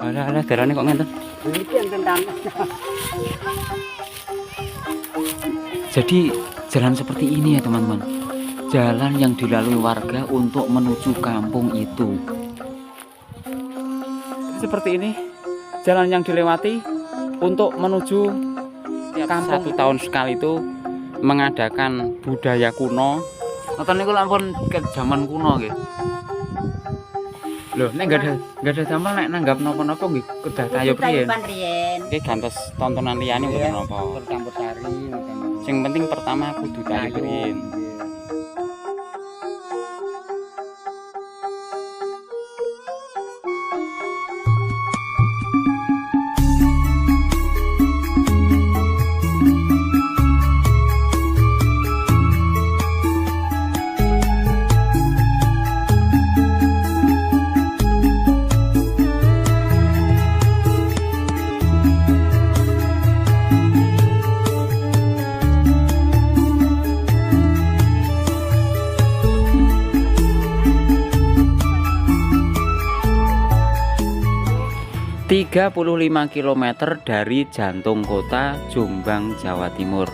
Alah, darane kok ngenten. Iki enten tanah. Jadi jalan seperti ini ya teman-teman. Jalan yang dilalui warga untuk menuju kampung itu. Jadi seperti ini jalan yang dilewati untuk menuju kampung. 1 tahun sekali itu mengadakan budaya kuno. Ngoten niku lampun ke zaman kuno nggih. Loh, nek enggak ada damel nek nanggap napa-napa nggih kedah tayo priyen. Nggih gantos tontonan liyane mboten napa. Campur sari ngoten. Sing penting pertama kudu tayo priyen. 35 km dari jantung kota Jombang, Jawa Timur.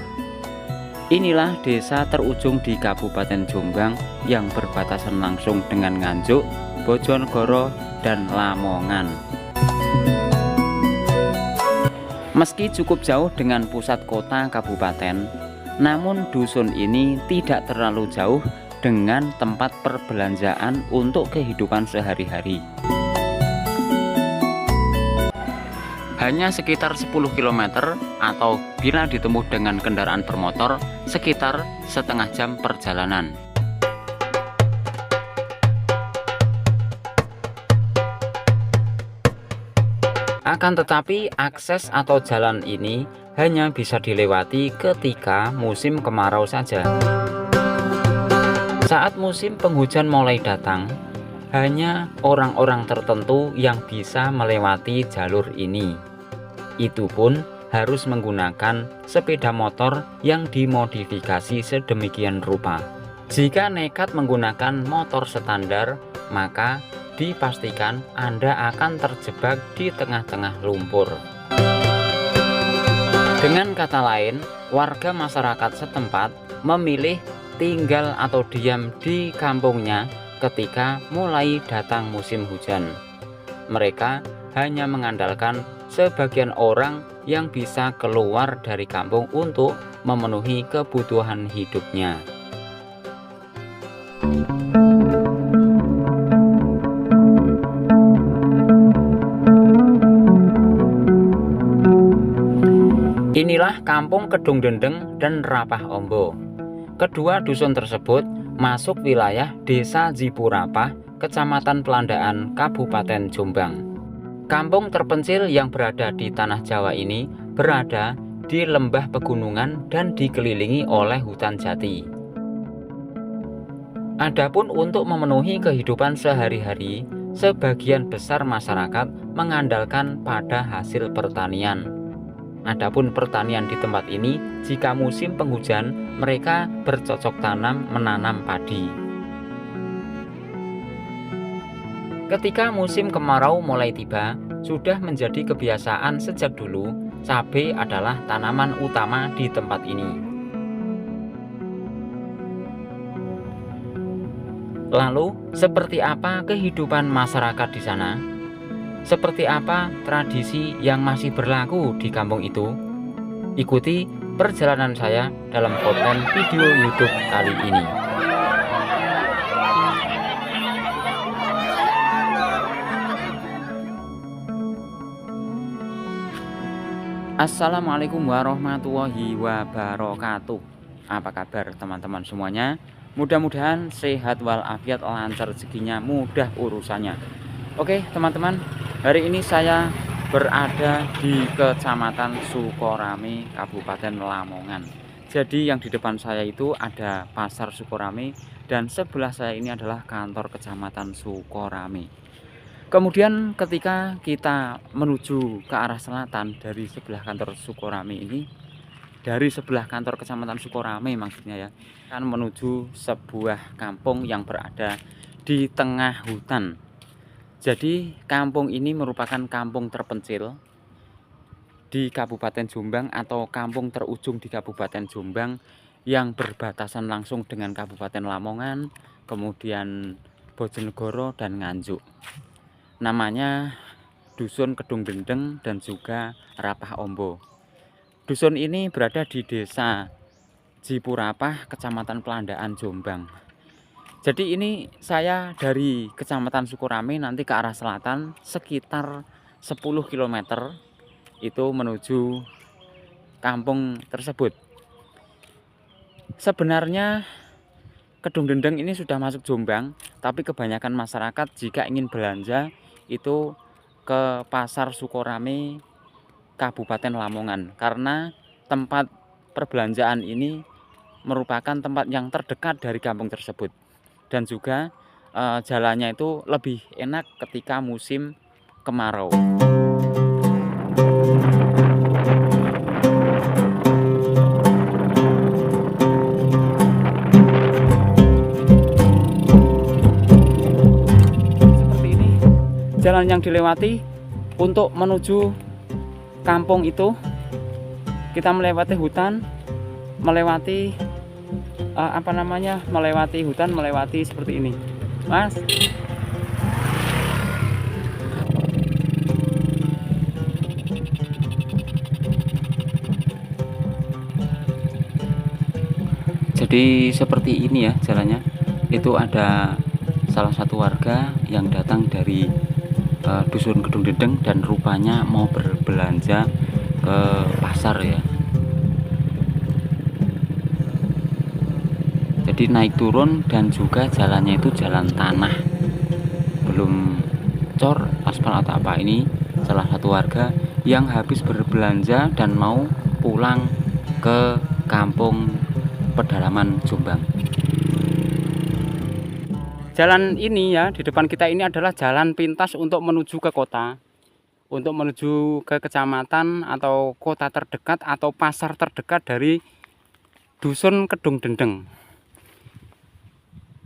Inilah desa terujung di Kabupaten Jombang yang berbatasan langsung dengan Nganjuk, Bojonegoro, dan Lamongan. Meski cukup jauh dengan pusat kota kabupaten, namun dusun ini tidak terlalu jauh dengan tempat perbelanjaan untuk kehidupan sehari-hari. Hanya sekitar 10 km atau bila ditempuh dengan kendaraan bermotor sekitar setengah jam perjalanan. Akan tetapi akses atau jalan ini hanya bisa dilewati ketika musim kemarau saja. Saat musim penghujan mulai datang, hanya orang-orang tertentu yang bisa melewati jalur ini. Itu pun harus menggunakan sepeda motor yang dimodifikasi sedemikian rupa. Jika nekat menggunakan motor standar, maka dipastikan Anda akan terjebak di tengah-tengah lumpur. Dengan kata lain, warga masyarakat setempat memilih tinggal atau diam di kampungnya ketika mulai datang musim hujan. Mereka hanya mengandalkan sebagian orang yang bisa keluar dari kampung untuk memenuhi kebutuhan hidupnya. Inilah kampung Kedung Dendeng dan Rapah Ombo. Kedua dusun tersebut masuk wilayah Desa Zipurapah, Kecamatan Pelandaan, Kabupaten Jombang. Kampung terpencil yang berada di tanah Jawa ini berada di lembah pegunungan dan dikelilingi oleh hutan jati. Adapun untuk memenuhi kehidupan sehari-hari, sebagian besar masyarakat mengandalkan pada hasil pertanian. Adapun pertanian di tempat ini, jika musim penghujan, mereka bercocok tanam menanam padi. Ketika musim kemarau mulai tiba, sudah menjadi kebiasaan sejak dulu, cabai adalah tanaman utama di tempat ini. Lalu, seperti apa kehidupan masyarakat di sana? Seperti apa tradisi yang masih berlaku di kampung itu? Ikuti perjalanan saya dalam konten video YouTube kali ini. Assalamualaikum warahmatullahi wabarakatuh. Apa kabar teman-teman semuanya? Mudah-mudahan sehat walafiat, lancar rezekinya, mudah urusannya. Oke teman-teman, hari ini saya berada di Kecamatan Sukorame, Kabupaten Lamongan. Jadi yang di depan saya itu ada Pasar Sukorame dan sebelah saya ini adalah kantor Kecamatan Sukorame. Kemudian ketika kita menuju ke arah selatan dari sebelah kantor Sukorame ini, dari sebelah kantor Kecamatan Sukorame maksudnya ya, akan menuju sebuah kampung yang berada di tengah hutan. Jadi kampung ini merupakan kampung terpencil di Kabupaten Jombang atau kampung terujung di Kabupaten Jombang yang berbatasan langsung dengan Kabupaten Lamongan, kemudian Bojonegoro dan Nganjuk. Namanya Dusun Kedung Dendeng dan juga Rapah Ombo. Dusun ini berada di Desa Jipurapah, Kecamatan Pelandaan, Jombang. Jadi ini saya dari Kecamatan Sukorame nanti ke arah selatan sekitar 10 km itu menuju kampung tersebut. Sebenarnya Kedung Dendeng ini sudah masuk Jombang, tapi kebanyakan masyarakat jika ingin belanja itu ke Pasar Sukorame Kabupaten Lamongan, karena tempat perbelanjaan ini merupakan tempat yang terdekat dari kampung tersebut, dan juga jalannya itu lebih enak ketika musim kemarau. Seperti ini jalan yang dilewati untuk menuju kampung itu. Kita melewati hutan, melewati melewati hutan, melewati seperti ini, Mas. Jadi seperti ini ya jalannya. Itu ada salah satu warga yang datang dari Dusun Kedung Dendeng dan rupanya mau berbelanja ke pasar ya. Jadi naik turun dan juga jalannya itu jalan tanah, belum cor aspal atau apa. Ini salah satu warga yang habis berbelanja dan mau pulang ke kampung pedalaman Jombang. Jalan ini ya di depan kita ini adalah jalan pintas untuk menuju ke kota, untuk menuju ke kecamatan atau kota terdekat atau pasar terdekat dari Dusun Kedung Dendeng.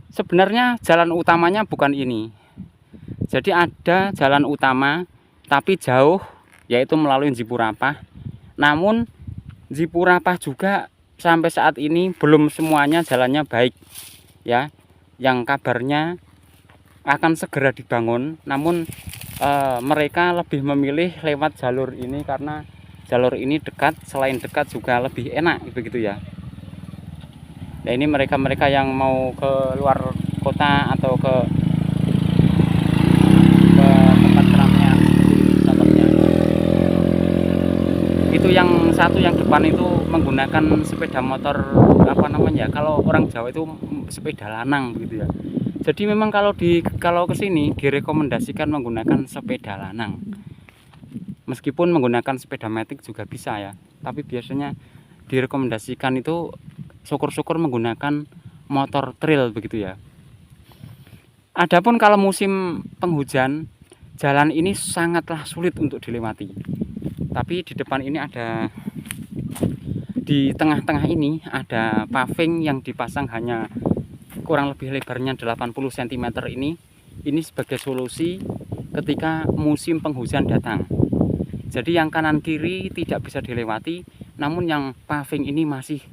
Sebenarnya jalan utamanya bukan ini. Jadi ada jalan utama tapi jauh, yaitu melalui Jipurapah. Namun Jipurapah juga sampai saat ini belum semuanya jalannya baik ya. Yang kabarnya akan segera dibangun, namun mereka lebih memilih lewat jalur ini karena jalur ini dekat, selain dekat juga lebih enak begitu ya. Nah, ini mereka-mereka yang mau ke luar kota atau ke tempat keramaian seperti ini contohnya. Itu yang satu yang depan itu menggunakan sepeda motor kalau orang Jawa itu sepeda lanang begitu ya. Jadi memang kalau ke sini direkomendasikan menggunakan sepeda lanang. Meskipun menggunakan sepeda matic juga bisa ya, tapi biasanya direkomendasikan itu syukur-syukur menggunakan motor trail begitu ya. Adapun kalau musim penghujan, jalan ini sangatlah sulit untuk dilewati. Tapi di depan ini di tengah-tengah ini ada paving yang dipasang hanya kurang lebih lebarnya 80 cm ini sebagai solusi ketika musim penghujan datang. Jadi yang kanan kiri tidak bisa dilewati, namun yang paving ini masih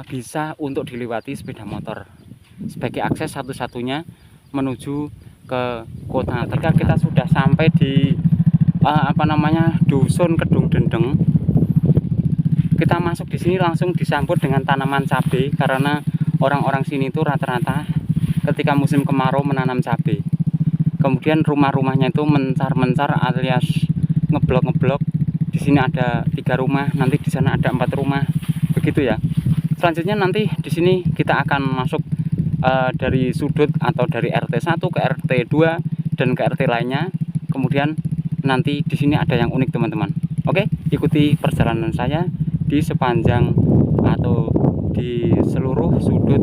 bisa untuk dilewati sepeda motor sebagai akses satu-satunya menuju ke kota. Ketika kita sudah sampai di Dusun Kedung Dendeng, kita masuk di sini langsung disambut dengan tanaman cabai karena orang-orang sini itu rata-rata ketika musim kemarau menanam cabai. Kemudian rumah-rumahnya itu mencar-mencar alias ngeblok-ngeblok. Di sini ada 3 rumah, nanti di sana ada 4 rumah, begitu ya. Selanjutnya nanti di sini kita akan masuk dari sudut atau dari RT 1 ke RT 2 dan ke RT lainnya. Kemudian nanti di sini ada yang unik teman-teman. Oke, ikuti perjalanan saya di sepanjang atau di seluruh sudut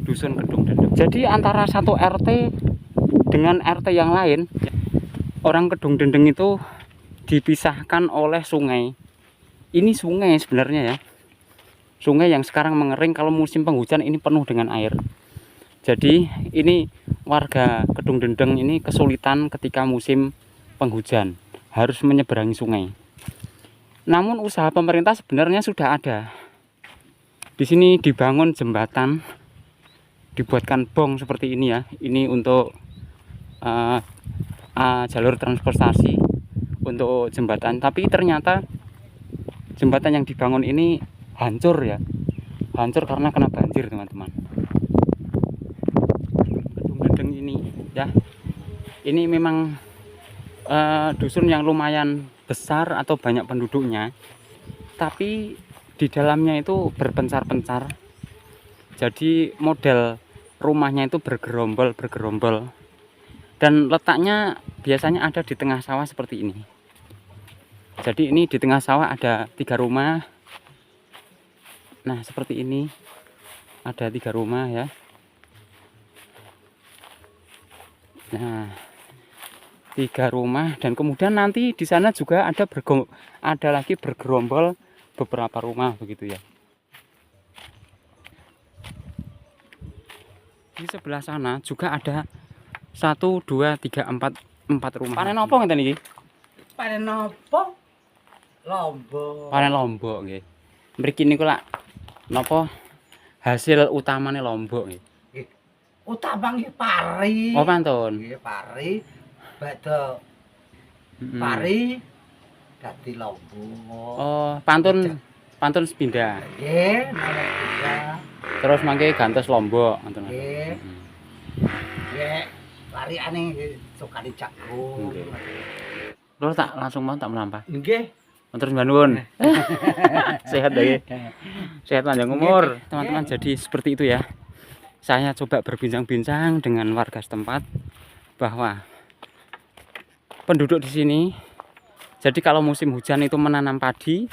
Dusun Kedung Dendeng. Jadi antara satu RT dengan RT yang lain, orang Kedung Dendeng itu dipisahkan oleh sungai. Ini sungai sebenarnya ya. Sungai yang sekarang mengering, kalau musim penghujan ini penuh dengan air. Jadi ini warga Kedung Dendeng ini kesulitan ketika musim penghujan, harus menyeberangi sungai. Namun usaha pemerintah sebenarnya sudah ada. Di sini dibangun jembatan, dibuatkan bong seperti ini ya. Ini untuk jalur transportasi untuk jembatan. Tapi ternyata jembatan yang dibangun ini hancur ya. Hancur karena kena banjir, teman-teman. Kedung Dendeng ini ya. Ini memang dusun yang lumayan besar atau banyak penduduknya. Tapi di dalamnya itu berpencar-pencar. Jadi model rumahnya itu bergerombol dan letaknya biasanya ada di tengah sawah seperti ini. Jadi ini di tengah sawah ada 3 rumah. Nah seperti ini ada 3 rumah ya. Nah 3 rumah, dan kemudian nanti di sana juga ada lagi bergerombol beberapa rumah begitu ya. Di sebelah sana juga ada 1, 2, 3, 4 rumah. Panen apa ngeten iki? Panen apa? Lombok. Panen lombok nggih. Mriki niku lak napa hasil utamane lombok nggih. Utama nggih pari. Oh pantun. Nggih pari. Badhe pari dadi lombok. Oh, pantun sepindah. Nggih, nama kita. Terus mangke gantos lombok ngoten. Nggih. Nggih, lariane sukani jagung. Nggih. Lho tak langsung mau tak melampah. Nggih. Terus banun. Sehat lagi. Sehat panjang umur, teman-teman. Jadi seperti itu ya. Saya coba berbincang-bincang dengan warga setempat bahwa penduduk di sini, jadi kalau musim hujan itu menanam padi,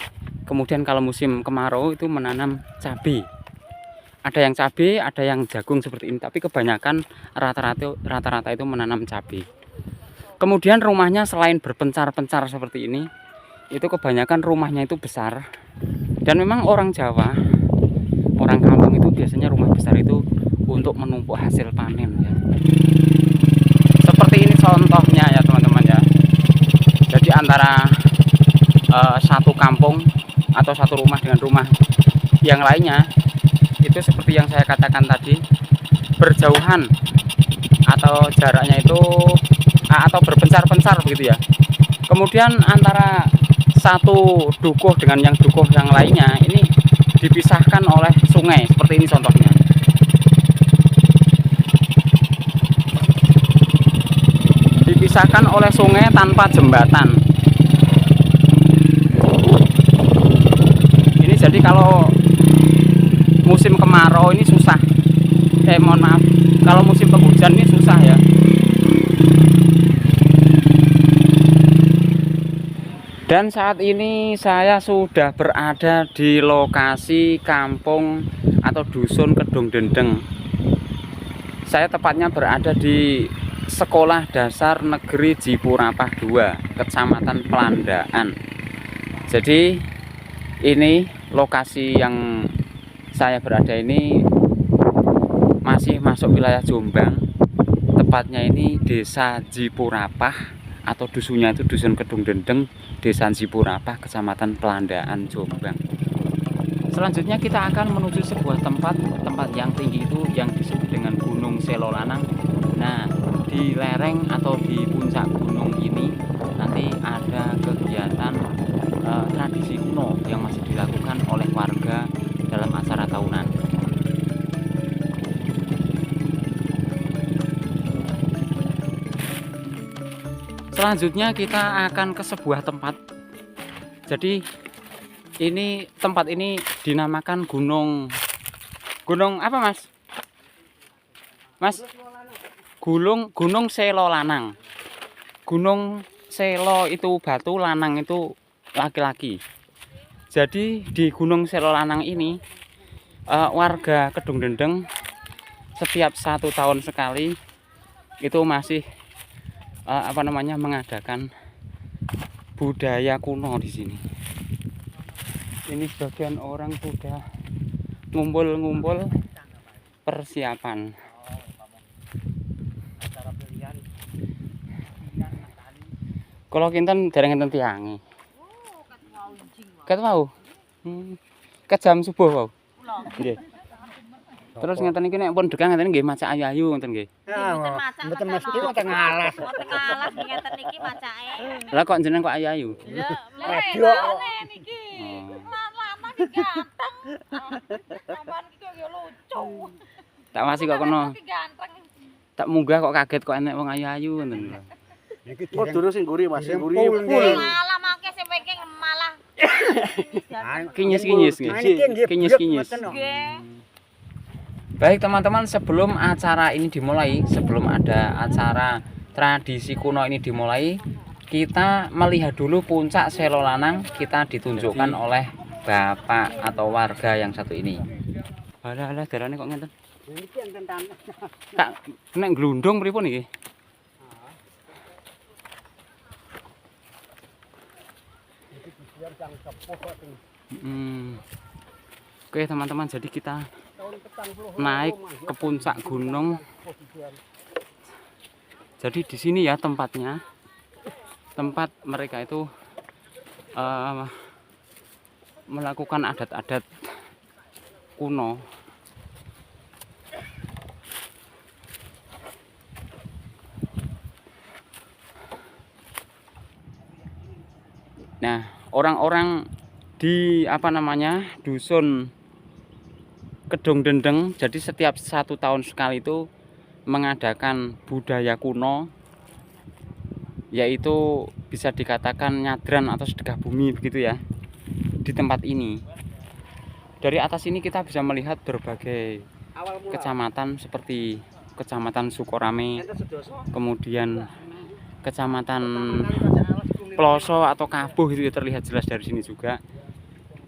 kemudian kalau musim kemarau itu menanam cabai. Ada yang cabai, ada yang jagung seperti ini, tapi kebanyakan rata-rata itu menanam cabai. Kemudian rumahnya selain berpencar-pencar seperti ini, itu kebanyakan rumahnya itu besar. Dan memang orang Jawa, orang kampung itu biasanya rumah besar itu untuk menumpuk hasil panen ya. Seperti ini contohnya ya teman-teman ya. Jadi antara satu kampung atau satu rumah dengan rumah yang lainnya itu seperti yang saya katakan tadi, berjauhan atau jaraknya itu atau berpencar-pencar begitu ya. Kemudian antara satu dukuh dengan yang dukuh yang lainnya ini dipisahkan oleh sungai seperti ini contohnya. Dipisahkan oleh sungai tanpa jembatan. Ini jadi kalau musim kemarau ini susah. Mohon maaf, kalau musim penghujan ini susah ya. Dan saat ini saya sudah berada di lokasi kampung atau dusun Kedung Dendeng. Saya tepatnya berada di Sekolah Dasar Negeri Jipurapah 2, Kecamatan Pelandaan. Jadi ini lokasi yang saya berada ini masih masuk wilayah Jombang. Tepatnya ini Desa Jipurapah atau dusunnya itu Dusun Kedung Dendeng, Desa Jipurapah, Kecamatan Pelandaan, Jombang. Selanjutnya kita akan menuju sebuah tempat yang tinggi itu yang disebut dengan Gunung Selolanang. Nah, di lereng atau di puncak gunung ini nanti ada kegiatan tradisi kuno yang masih dilakukan oleh warga dalam acara tahunan. Selanjutnya kita akan ke sebuah tempat. Jadi ini tempat ini dinamakan gunung apa Mas? Mas? Gunung Selolanang. Gunung Selo itu batu, lanang itu laki-laki. Jadi di Gunung Selolanang ini warga Kedung Dendeng setiap 1 tahun sekali itu masih mengadakan budaya kuno di sini. Ini sebagian orang sudah ngumpul-ngumpul persiapan. Kalau kinten dereng enten tiange. Ket wau. Ket jam subuh wau. Nggih. Terus ngeten iki nek pun degang ngeten nggih masak ayu-ayu ngoten nggih. Mboten mesti wonten ngalas. Wonten ngalas ngeten iki macake. Lah kok jenengan kok ayu-ayu? Radio. Niki. Lanang iki ganteng. Sampeyan iki yo lucu. Tak wasi kok kono. Iki ganteng. Tak munggah kok kaget kok enek wong ayu-ayu ngoten lho. Niki Oh, dulu sing guri Mas, sing guri. Malah mangke sing pengen malah. Kinyis-kinyis nggih. Kinyis-kinyis. Nggih. Baik teman-teman, sebelum acara ini dimulai, sebelum ada acara tradisi kuno ini dimulai, kita melihat dulu puncak Selo Lanang. Kita ditunjukkan oleh bapak atau warga yang satu ini. Alah darane kok ngenten. Niki enten tanah. Kak, nek glundung pripun iki? Oke teman-teman, jadi kita naik ke puncak gunung. Jadi di sini ya tempatnya, tempat mereka itu melakukan adat-adat kuno. Nah, orang-orang di dusun Kedung Dendeng, jadi setiap 1 tahun sekali itu mengadakan budaya kuno, yaitu bisa dikatakan nyadran atau sedekah bumi begitu ya, di tempat ini. Dari atas ini kita bisa melihat berbagai kecamatan seperti Kecamatan Sukorame, kemudian Kecamatan Ploso atau Kabuh, itu terlihat jelas dari sini juga.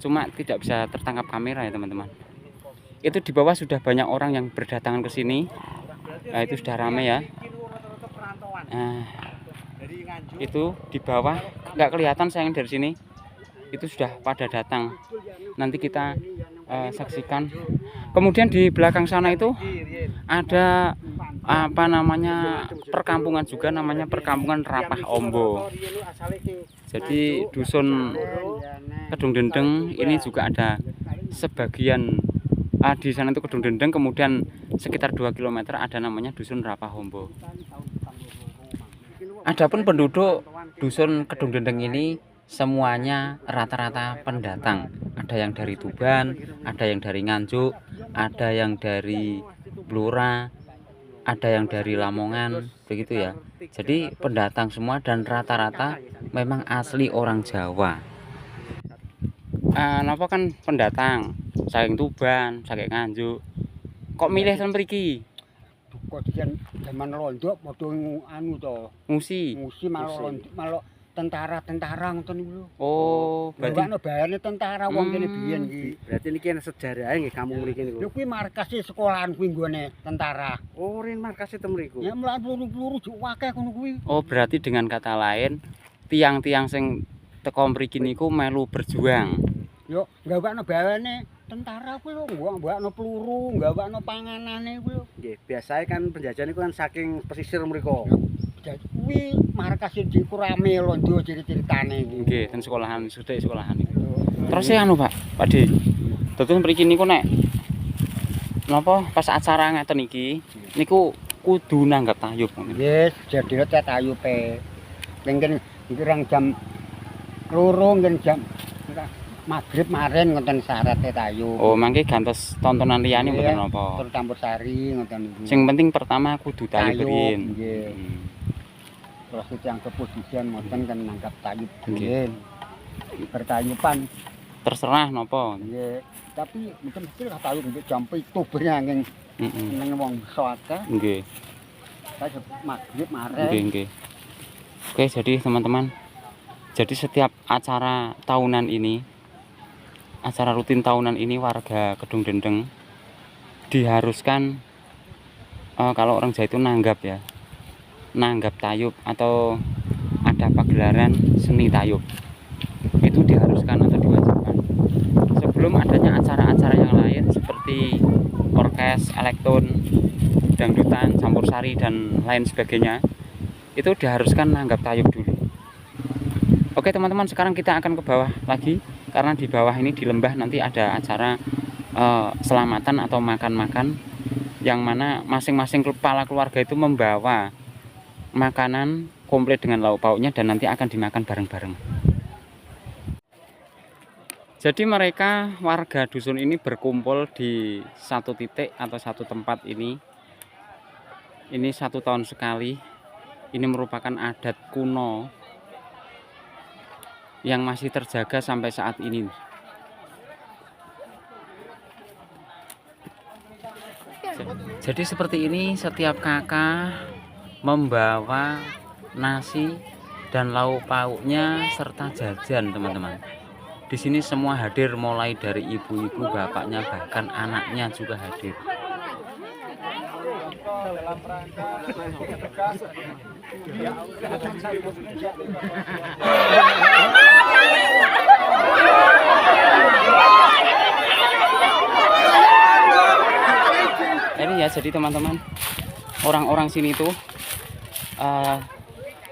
Cuma tidak bisa tertangkap kamera ya teman-teman. Itu di bawah sudah banyak orang yang berdatangan ke sini. Nah, itu sudah ramai ya. Nah, itu di bawah nggak kelihatan sayang dari sini. Itu sudah pada datang. Nanti kita saksikan. Kemudian di belakang sana itu ada perkampungan juga, namanya perkampungan Rapah Ombo. Jadi dusun Kedung Dendeng ini juga ada sebagian di sana itu Kedung Dendeng, kemudian sekitar 2 km ada namanya dusun Rapah Ombo. Adapun penduduk dusun Kedung Dendeng ini semuanya rata-rata pendatang. Ada yang dari Tuban, ada yang dari Nganjuk, ada yang dari Blora, ada yang dari Lamongan, begitu ya. Jadi pendatang semua dan rata-rata memang asli orang Jawa. Napa kan pendatang saking Tuban, saking Nganjuk. Kok milih ten mriki? Kok zaman londo padha anu to. Musi malah tentara ngoten niku. Oh, berarti ono bayane tentara wong kene biyen iki. Berarti niki ana sejarahe nggih kampung mriki niku. Lho kuwi markas sekolahan kuwi nggone tentara. Oh, rin markas e mriku. Ya mlaku peluru-peluru juk akeh ngono kuwi. Oh, berarti dengan kata lain tiang-tiang sing teko mriki niku melu berjuang. Yo gawakno bayane tentara kuwi lho, gawakno peluru, gawakno panganane kuwi lho. Nggih, biasae kan penjajahan niku kan saking pesisir mriku. Jadi kuwi markas di Kurame Londo ciri-ciritane iki. Nggih, ten sekolahan, sedek sekolahan iki. Terus anu, Pak De. Terus mriki niku nek napa pas acara ngeten iki niku kudu nanggap tayub. Nggih, jadi cet tayupe. Pengen kirang jam 2 ngen jam Maghrib maren ngoten syarate tayub. Oh, mangke gantos tontonan liyane mboten napa. Tur campur sari ngoten niku. Sing penting pertama kudu tayub riyin. Nggih. Terus yang keputusan ngoten kan nanggap tayub Nggih. Bertayuban terserah napa. Nggih. Tapi mungkin mesti tayub jam 7 bengi nang wong akeh. Nggih. Saya Maghrib maren. Nggih. Oke, jadi teman-teman, jadi setiap acara tahunan ini, acara rutin tahunan ini warga Kedung Dendeng diharuskan kalau orang Jawa itu nanggap ya, nanggap tayub atau ada pagelaran seni tayub, itu diharuskan atau diwajibkan sebelum adanya acara-acara yang lain seperti orkes, elektron, dangdutan, campur sari dan lain sebagainya. Itu diharuskan nanggap tayub dulu. Oke teman-teman, sekarang kita akan ke bawah lagi, karena di bawah ini di lembah nanti ada acara selamatan atau makan-makan, yang mana masing-masing kepala keluarga itu membawa makanan komplit dengan lauk pauknya dan nanti akan dimakan bareng-bareng. Jadi mereka warga dusun ini berkumpul di satu titik atau satu tempat ini 1 tahun sekali. Ini merupakan adat kuno yang masih terjaga sampai saat ini. Jadi seperti ini, setiap kakak membawa nasi dan lauk pauknya serta jajan, teman-teman. Di sini semua hadir, mulai dari ibu-ibu, bapaknya, bahkan anaknya juga hadir. Ini ya, jadi teman-teman, orang-orang sini tuh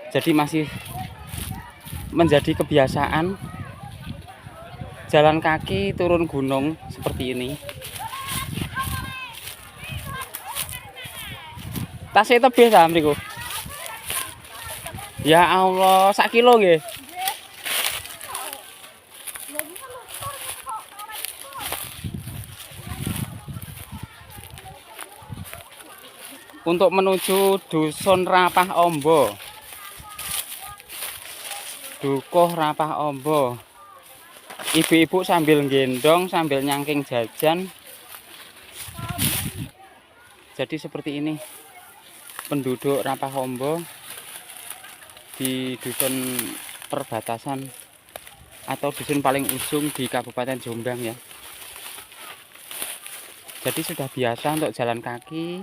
jadi masih menjadi kebiasaan jalan kaki turun gunung seperti ini. Tasnya tebih ta mriku. Ya Allah, 1 kilo nggih. Untuk menuju dusun Rapah Ombo. Dukuh Rapah Ombo. Ibu-ibu sambil gendong, sambil nyangking jajan. Jadi seperti ini penduduk Rapah Ombo di dusun perbatasan atau dusun paling ujung di Kabupaten Jombang ya. Jadi sudah biasa untuk jalan kaki,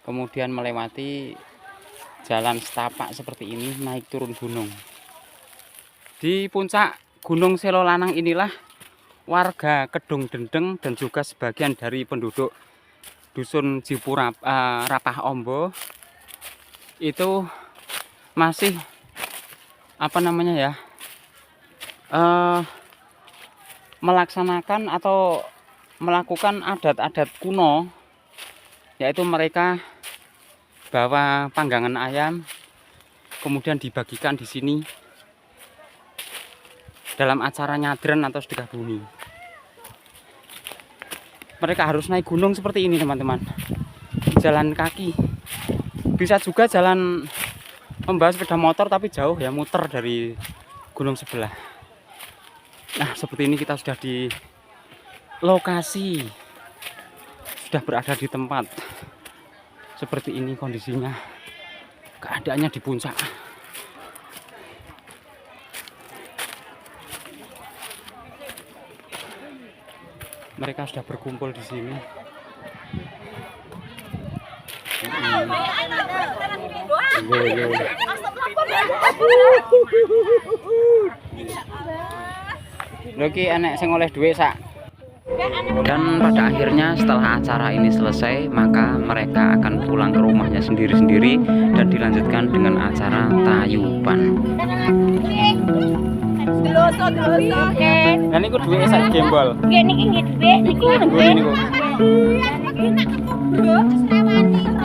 kemudian melewati jalan setapak seperti ini, naik turun gunung. Di puncak Gunung Selo Lanang inilah warga Kedung Dendeng dan juga sebagian dari penduduk dusun Jipura Rapah Ombo itu masih melaksanakan atau melakukan adat-adat kuno, yaitu mereka bawa panggangan ayam kemudian dibagikan di sini dalam acara nyadran atau sedekah bumi. Mereka harus naik gunung seperti ini, teman-teman. Jalan kaki. Bisa juga jalan membawa sepeda motor, tapi jauh ya, muter dari gunung sebelah. Nah, seperti ini kita sudah di lokasi. Sudah berada di tempat. Seperti ini kondisinya. Keadaannya di puncak. Mereka sudah berkumpul di sini. Loki enek sing oleh duit sak. Dan pada akhirnya setelah acara ini selesai, maka mereka akan pulang ke rumahnya sendiri-sendiri dan dilanjutkan dengan acara tayuban. Dan ini duit sak gembol. Nggih niki nggih dhuwit niku. Nggih niku. Niki nak ketubuk, wis lewani.